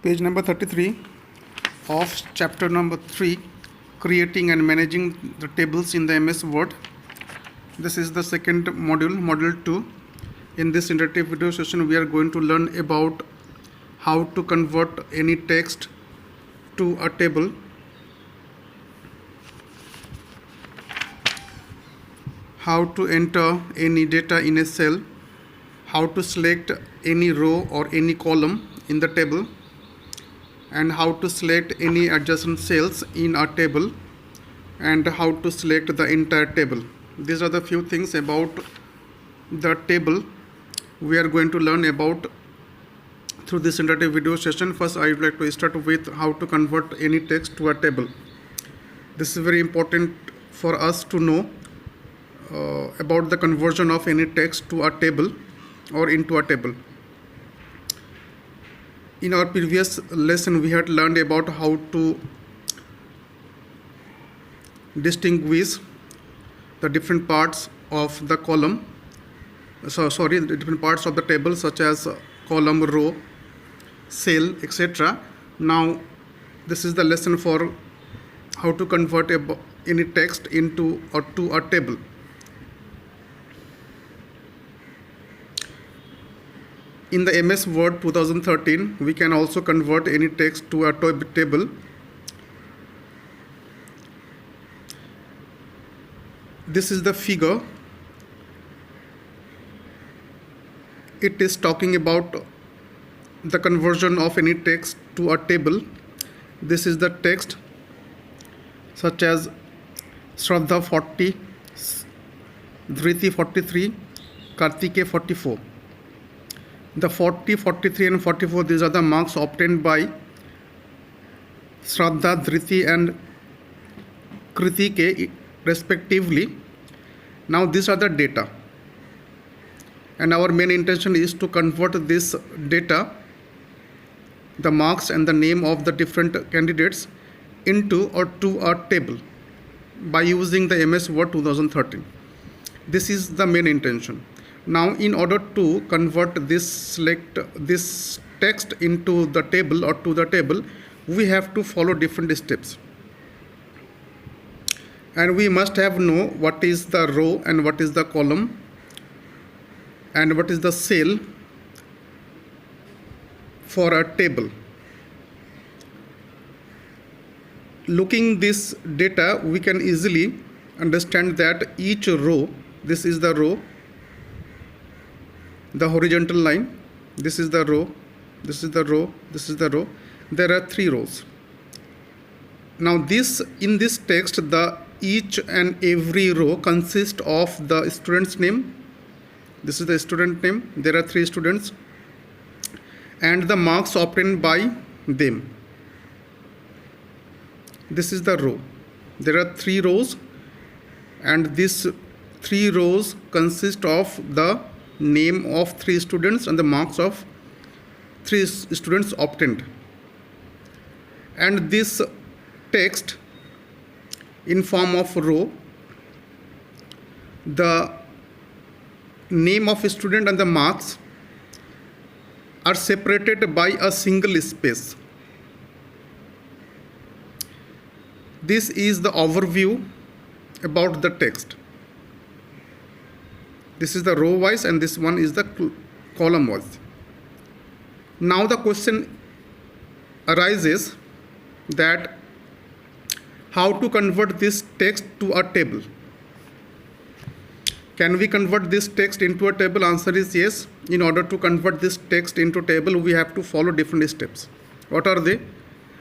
Page number 33 of chapter number 3, creating and managing the tables in the MS Word. This is the second module 2. In this interactive video session, we are going to learn about how to convert any text to a table, how to enter any data in a cell, how to select any row or any column in the table, and how to select any adjacent cells in a table, and how to select the entire table. These are the few things about the table we are going to learn about through this interactive video session. First, I would like to start with how to convert any text to a table. This is very important for us to know about the conversion of any text to a table or into a table. In our previous lesson, we had learned about how to distinguish the different parts of the column, the different parts of the table, such as column, row, cell, etc. Now, this is the lesson for how to convert any text into or to a table. In the MS Word 2013, we can also convert any text to a table. This is the figure. It is talking about the conversion of any text to a table. This is the text, such as Shraddha 40, Dhriti 43, Kartike 44. The 40, 43 and 44, these are the marks obtained by Shraddha, Dhriti and Kritike respectively. Now these are the data, and our main intention is to convert this data, the marks and the name of the different candidates, into or to a table by using the MS Word 2013. This is the main intention. Now, in order to convert this text into the table or to the table, we have to follow different steps. And we must have know what is the row and what is the column and what is the cell for a table. Looking this data, we can easily understand that each row, this is the row, the horizontal line, this is the row, this is the row, this is the row. There are 3 rows. Now in this text, the each and every row consists of the student's name. This is the student name. There are 3 students and the marks obtained by them. This is the row. There are 3 rows, and these 3 rows consist of the name of 3 students and the marks of 3 students obtained. And this text in form of row, the name of a student and the marks are separated by a single space. This is the overview about the text. This is the row wise and this one is the column wise. Now the question arises that how to convert this text to a table. Can we convert this text into a table? Answer is yes. In order to convert this text into a table, we have to follow different steps. What are they?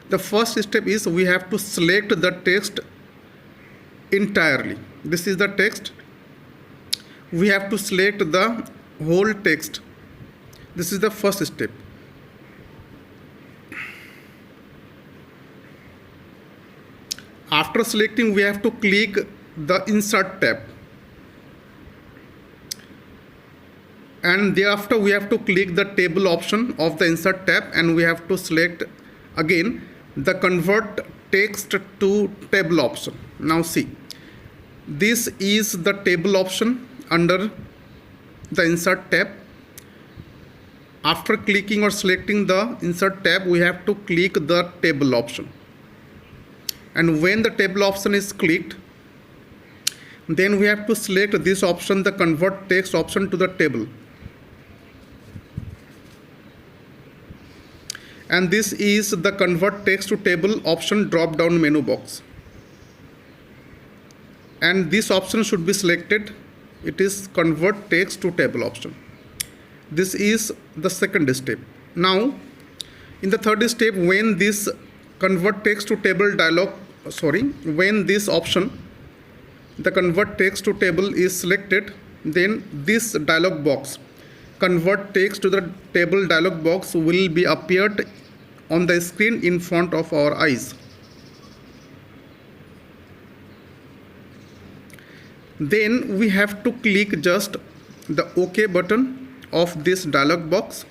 The first step is we have to select the text entirely. This is the text. We have to select the whole text. This is the first step. After selecting, we have to click the Insert tab. And thereafter, we have to click the table option of the Insert tab, and we have to select again the Convert Text to Table option. Now see, this is the table option under the Insert tab. After clicking or selecting the insert tab, we have to click the table option. And when the table option is clicked, then we have to select this option, the convert text option, to the table. And this is the convert text to table option drop down menu box. And this option should be selected. It is convert text to table option. This is the second step. Now, in the third step, when this convert text to table when this option, the convert text to table, is selected, then this dialog box, convert text to the table dialog box, will be appeared on the screen in front of our eyes. Then we have to click just the OK button of this dialog box,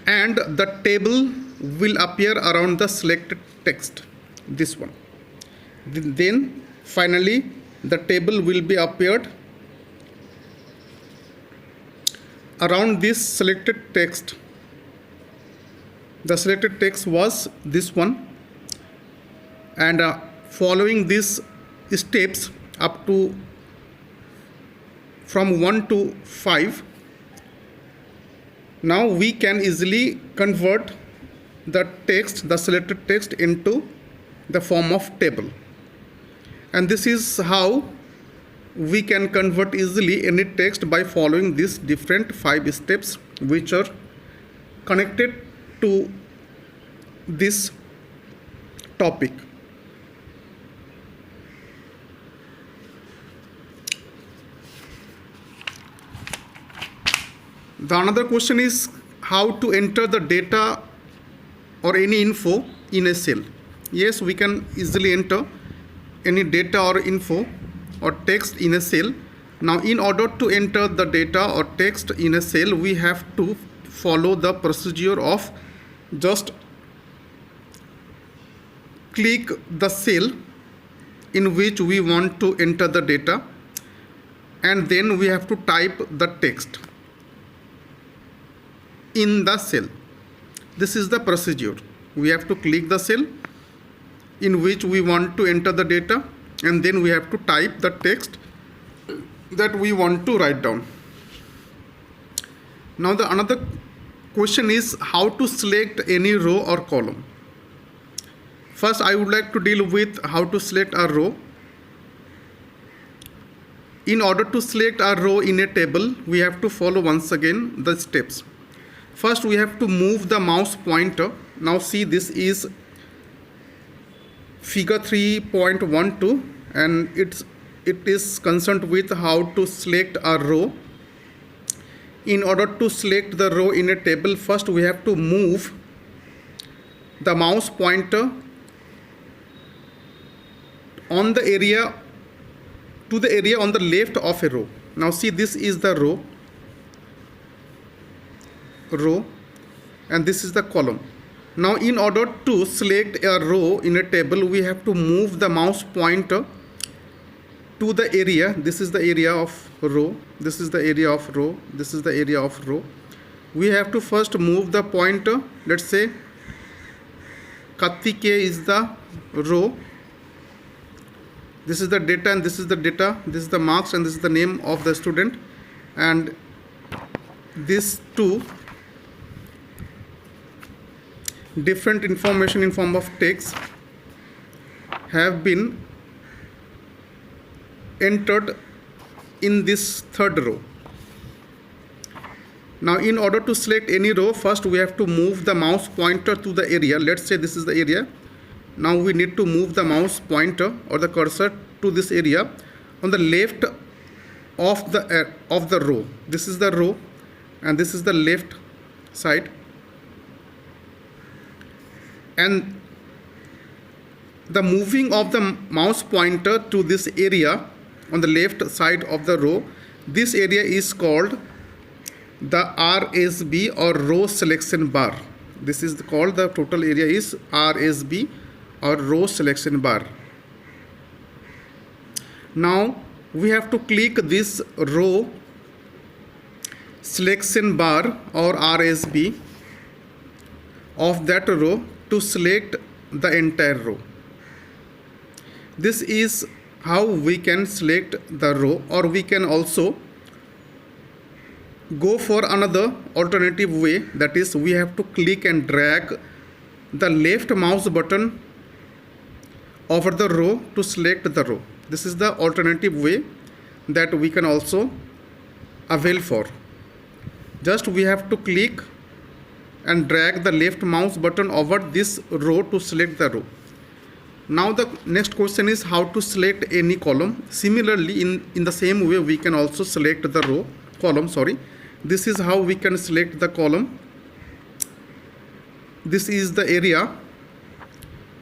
and the table will appear around the selected text, this one. Then finally the table will be appeared around this selected text. The selected text was this one, and following these steps up to from 1 to 5, now we can easily convert the text, the selected text, into the form of table. And this is how we can convert easily any text by following these different 5 steps which are connected to this topic. The another question is how to enter the data or any info in a cell. Yes, we can easily enter any data or info or text in a cell. Now, in order to enter the data or text in a cell, we have to follow the procedure of just click the cell in which we want to enter the data, and then we have to type the text in the cell. This is the procedure. We have to click the cell in which we want to enter the data, and then we have to type the text that we want to write down. Now, the another question is how to select any row or column. First, I would like to deal with how to select a row. In order to select a row in a table, we have to follow once again the steps. First, we have to move the mouse pointer. Now see, this is figure 3.12, and it is concerned with how to select a row. In order to select the row in a table, first we have to move the mouse pointer on the area to the area on the left of a row. Now see, this is the row, and this is the column. Now, in order to select a row in a table, we have to move the mouse pointer to the area. This is the area of row, this is the area of row, this is the area of row. We have to first move the pointer. Let's say Karthike is the row, this is the data, and this is the data, this is the marks, and this is the name of the student, and these two different information in form of text have been entered in this third row. Now, in order to select any row, first we have to move the mouse pointer to the area. Let's say this is the area. Now we need to move the mouse pointer or the cursor to this area on the left of the row. This is the row, and this is the left side. And the moving of the mouse pointer to this area on the left side of the row, this area is called the RSB or row selection bar. This is called, the total area is RSB or row selection bar. Now we have to click this row selection bar or RSB of that row to select the entire row. This is how we can select the row, or we can also go for another alternative way, that is we have to click and drag the left mouse button over the row to select the row. This is the alternative way that we can also avail for. Just we have to click and drag the left mouse button over this row to select the row. Now the next question is how to select any column. Similarly, in the same way we can also select the column. This is how we can select the column. This is the area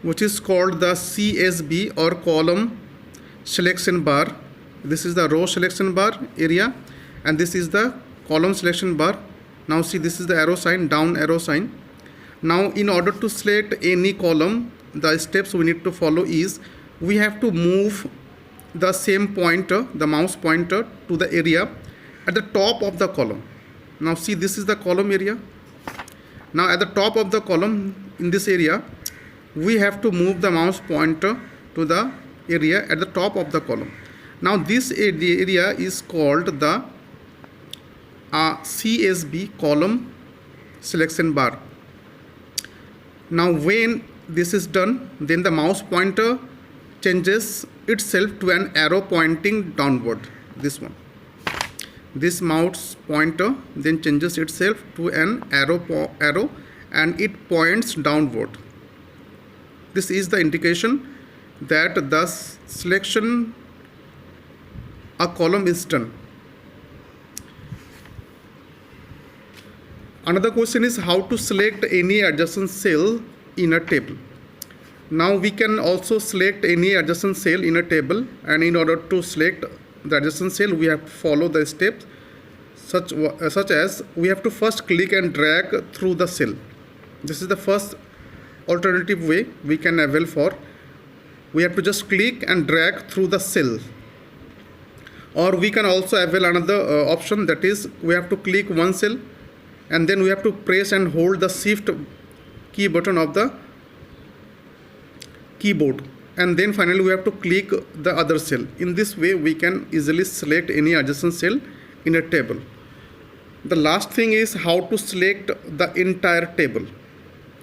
which is called the CSB or column selection bar. This is the row selection bar area, and this is the column selection bar. Now see, this is the arrow sign, down arrow sign. Now in order to select any column, the steps we need to follow is we have to move the same pointer, the mouse pointer, to the area at the top of the column. Now see, this is the column area. Now at the top of the column, in this area, we have to move the mouse pointer to the area at the top of the column. Now this area is called the CSB, column selection bar. Now when this is done, then the mouse pointer changes itself to an arrow pointing downward. This one, this mouse pointer then changes itself to an arrow and it points downward. This is the indication that the selection a column is done. Another question is how to select any adjacent cell in a table. Now we can also select any adjacent cell in a table, and in order to select the adjacent cell we have to follow the steps such as we have to first click and drag through the cell. This is the first alternative way we can avail for. We have to just click and drag through the cell, or we can also avail another option, that is we have to click one cell and then we have to press and hold the shift key button of the keyboard, and then finally we have to click the other cell. In this way we can easily select any adjacent cell in a table. The last thing is how to select the entire table.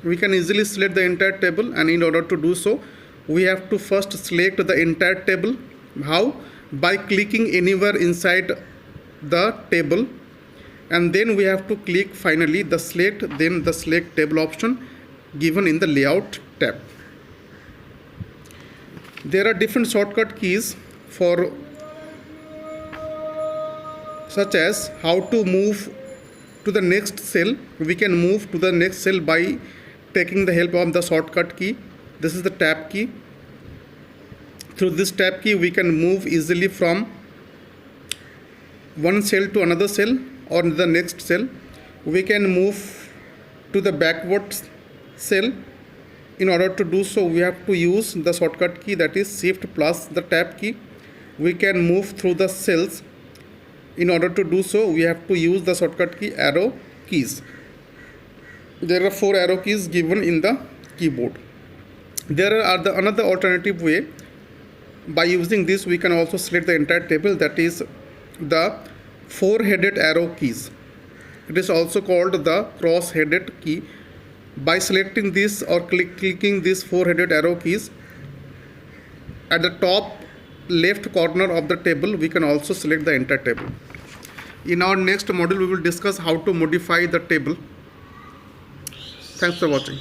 We can easily select the entire table, and in order to do so we have to first select the entire table. How? By clicking anywhere inside the table, and then we have to click finally the select, then the select table option given in the layout tab. There are different shortcut keys for such as how to move to the next cell. We can move to the next cell by taking the help of the shortcut key. This is the tab key. Through this tab key we can move easily from one cell to another cell or the next cell. We can move to the backward cell. In order to do so we have to use the shortcut key, that is shift plus the tab key. We can move through the cells. In order to do so we have to use the shortcut key arrow keys. There are 4 arrow keys given in the keyboard. There are another alternative way. By using this we can also select the entire table, that is the 4-headed arrow keys. It is also called the cross-headed key. By selecting this or clicking these 4-headed arrow keys at the top left corner of the table, we can also select the entire table. In our next module we will discuss how to modify the table. Thanks for watching.